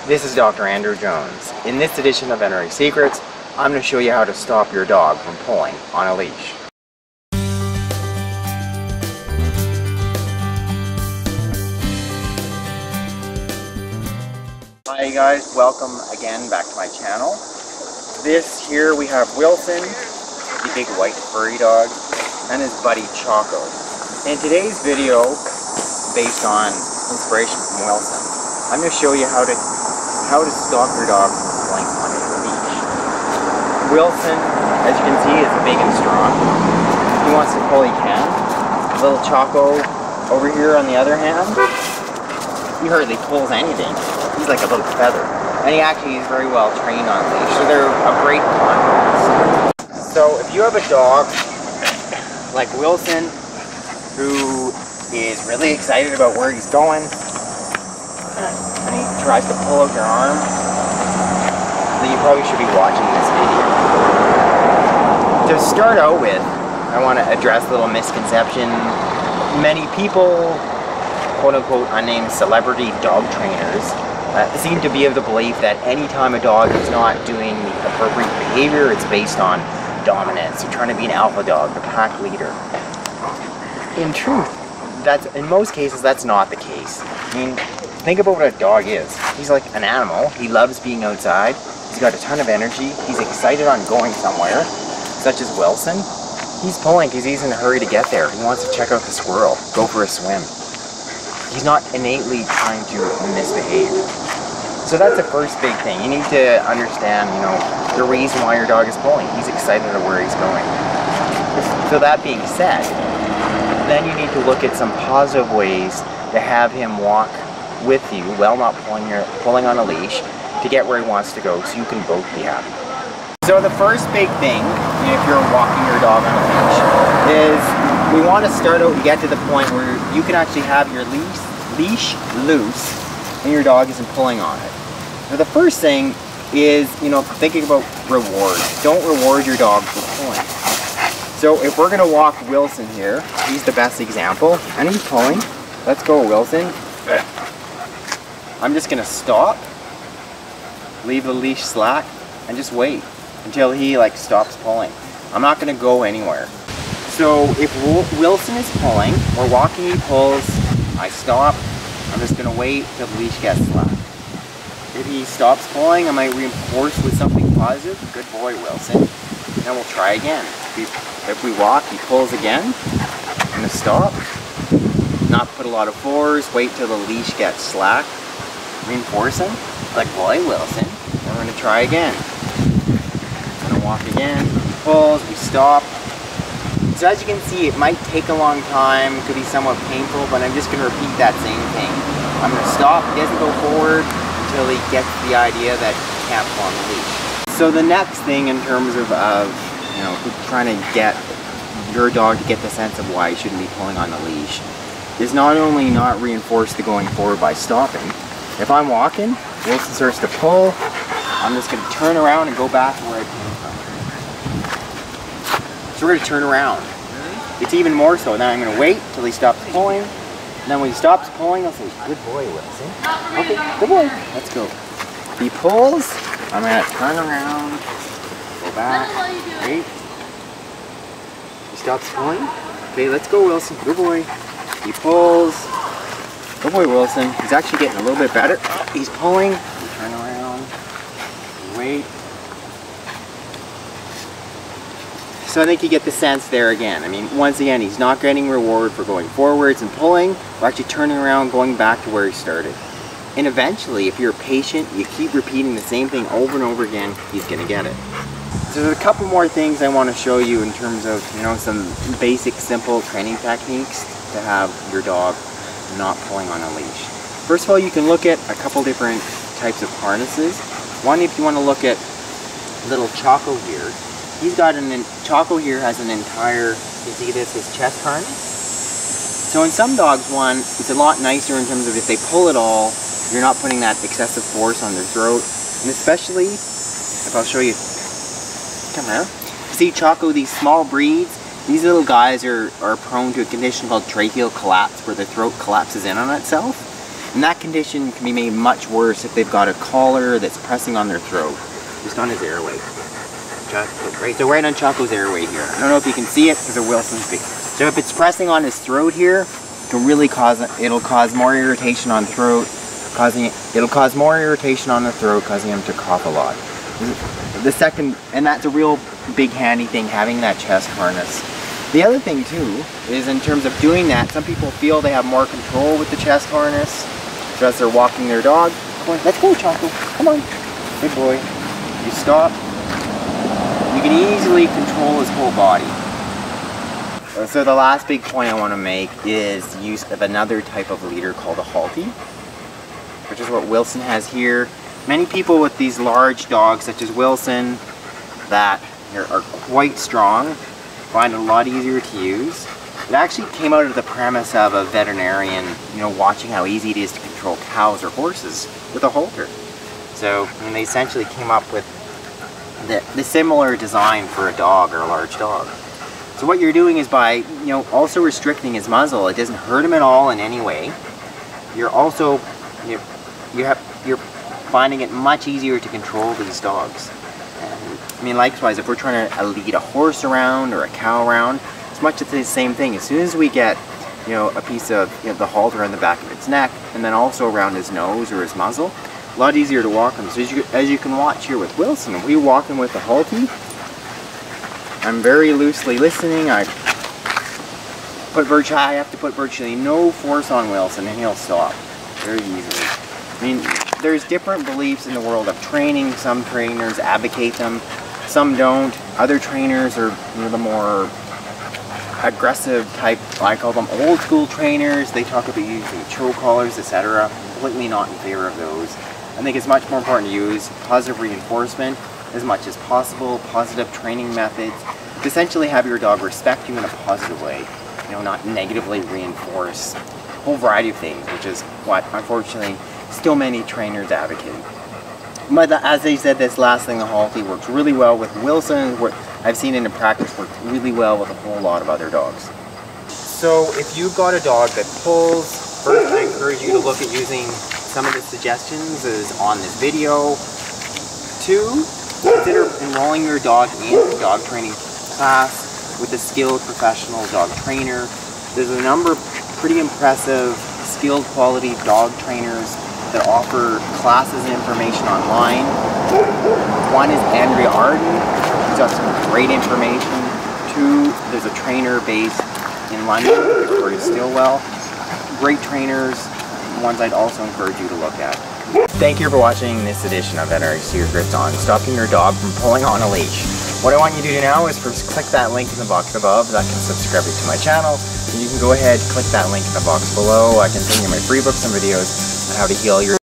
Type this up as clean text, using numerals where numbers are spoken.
This is Dr. Andrew Jones. In this edition of Veterinary Secrets, I'm going to show you how to stop your dog from pulling on a leash. Hi guys, welcome again back to my channel. This here we have Wilson, the big white furry dog, and his buddy Choco. In today's video, based on inspiration from Wilson, I'm going to show you how to stop your dog from pulling on a leash. Wilson, as you can see, is big and strong. He wants to pull, he can. Little Choco over here on the other hand, he hardly pulls anything. He's like a little feather. And he actually is very well trained on leash, so they're a great contrast. So if you have a dog like Wilson, who is really excited about where he's going, and he tries to pull out your arm, then you probably should be watching this video. To start out with, I want to address a little misconception. Many people, quote-unquote unnamed celebrity dog trainers, seem to be of the belief that anytime a dog is not doing the appropriate behavior, it's based on dominance. You're trying to be an alpha dog, the pack leader. In truth, in most cases, that's not the case. I mean, think about what a dog is. He's like an animal. He loves being outside. He's got a ton of energy. He's excited on going somewhere, such as Wilson. He's pulling because he's in a hurry to get there. He wants to check out the squirrel, go for a swim. He's not innately trying to misbehave. So that's the first big thing. You need to understand, the reason why your dog is pulling. He's excited at where he's going. So that being said, then you need to look at some positive ways to have him walk with you while not pulling on a leash to get where he wants to go, so you can both be happy. So the first big thing, if you're walking your dog on a leash, is we want to start out and get to the point where you can actually have your leash loose and your dog isn't pulling on it. Now the first thing is, thinking about reward. Don't reward your dog for pulling. So if we're going to walk Wilson here, he's the best example, and he's pulling. Let's go, Wilson. I'm just going to stop, leave the leash slack, and just wait until he stops pulling. I'm not going to go anywhere. So if Wilson is pulling, we're walking, he pulls, I stop, I'm just going to wait till the leash gets slack. If he stops pulling, I might reinforce with something positive. Good boy, Wilson. Then we'll try again. If we walk, he pulls again. I'm going to stop, not put a lot of force, wait till the leash gets slack, reinforce him. Good boy, Wilson. Then we're going to try again. I'm going to walk again, he pulls, we stop. So as you can see, it might take a long time, it could be somewhat painful, but I'm just going to repeat that same thing. I'm going to stop, he doesn't go forward until he gets the idea that he can't pull on the leash. So the next thing in terms of trying to get your dog to get the sense of why he shouldn't be pulling on the leash is not only not reinforce the going forward by stopping. If I'm walking, Wilson starts to pull, I'm just going to turn around and go back to where I came from. So we're going to turn around. It's even more so. Now I'm going to wait till he stops pulling. And then when he stops pulling, I'll say, good boy, Wilson. Okay, good boy. Let's go. If he pulls, I'm going to turn around, go back, wait. He stops pulling. Okay, let's go, Wilson. Good boy. He pulls. Good boy, Wilson. He's actually getting a little bit better. He's pulling. We turn around. Wait. So I think you get the sense there again. I mean, once again, he's not getting reward for going forwards and pulling. We're actually turning around, going back to where he started. And eventually, if you're patient, you keep repeating the same thing over and over again, he's going to get it. So there's a couple more things I want to show you in terms of, some basic, simple training techniques to have your dog not pulling on a leash. First of all, you can look at a couple different types of harnesses. One, if you want to look at little Choco here, Choco here has an entire, you see this, his chest harness. So in some dogs, it's a lot nicer in terms of if they pull at all, you're not putting that excessive force on their throat. And especially, if I'll show you, come here. See Choco, these small breeds, these little guys are prone to a condition called tracheal collapse, where the throat collapses in on itself. And that condition can be made much worse if they've got a collar that's pressing on their throat, just on his airway. So right on Choco's airway here. I don't know if you can see it because of Wilson's beak. So if it's pressing on his throat here, it'll cause more irritation on throat, it'll cause more irritation on the throat, causing him to cough a lot. The second, and that's a real big handy thing, having that chest harness. The other thing too is, in terms of doing that, some people feel they have more control with the chest harness. So as they're walking their dog, come on, let's go, Choco, come on, good boy. You stop. You can easily control his whole body. So the last big point I want to make is the use of another type of leader called a Halti, which is what Wilson has here. Many people with these large dogs, such as Wilson, that are quite strong, find it a lot easier to use. It actually came out of the premise of a veterinarian, watching how easy it is to control cows or horses with a halter. So they essentially came up with the similar design for a dog or a large dog. So what you're doing is by also restricting his muzzle, it doesn't hurt him at all in any way. You're also you're finding it much easier to control these dogs. And, likewise, if we're trying to lead a horse around or a cow around, it's much the same thing. As soon as we get a piece of the halter in the back of its neck, and then also around his nose or his muzzle, a lot easier to walk him. So as you can watch here with Wilson, if we walk him with the Halti, I'm very loosely listening. I have to put virtually no force on Wilson and he'll stop very easily. There's different beliefs in the world of training. Some trainers advocate them, some don't. Other trainers are the more aggressive type, I call them old school trainers. They talk about using choke collars, etc. Completely not in favor of those. I think it's much more important to use positive reinforcement as much as possible, positive training methods, to essentially have your dog respect you in a positive way, not negatively reinforce a whole variety of things, which is what, unfortunately, still many trainers advocate. But as I said, this last thing, the Halti, works really well with Wilson. I've seen it in practice work really well with a whole lot of other dogs. So if you've got a dog that pulls, first I encourage you to look at using some of the suggestions is on this video. 2, consider enrolling your dog in a dog training class with a skilled professional dog trainer. There's a number of pretty impressive, skilled quality dog trainers that offer classes and information online. One is Andrea Arden, who's got some great information. 2, there's a trainer based in London, Victoria Stillwell. Great trainers, ones I'd also encourage you to look at. Thank you for watching this edition of Veterinary Secrets on stopping your dog from pulling on a leash. What I want you to do now is first click that link in the box above that can subscribe you to my channel. And you can go ahead, click that link in the box below. I can send you my free books and videos on how to heal your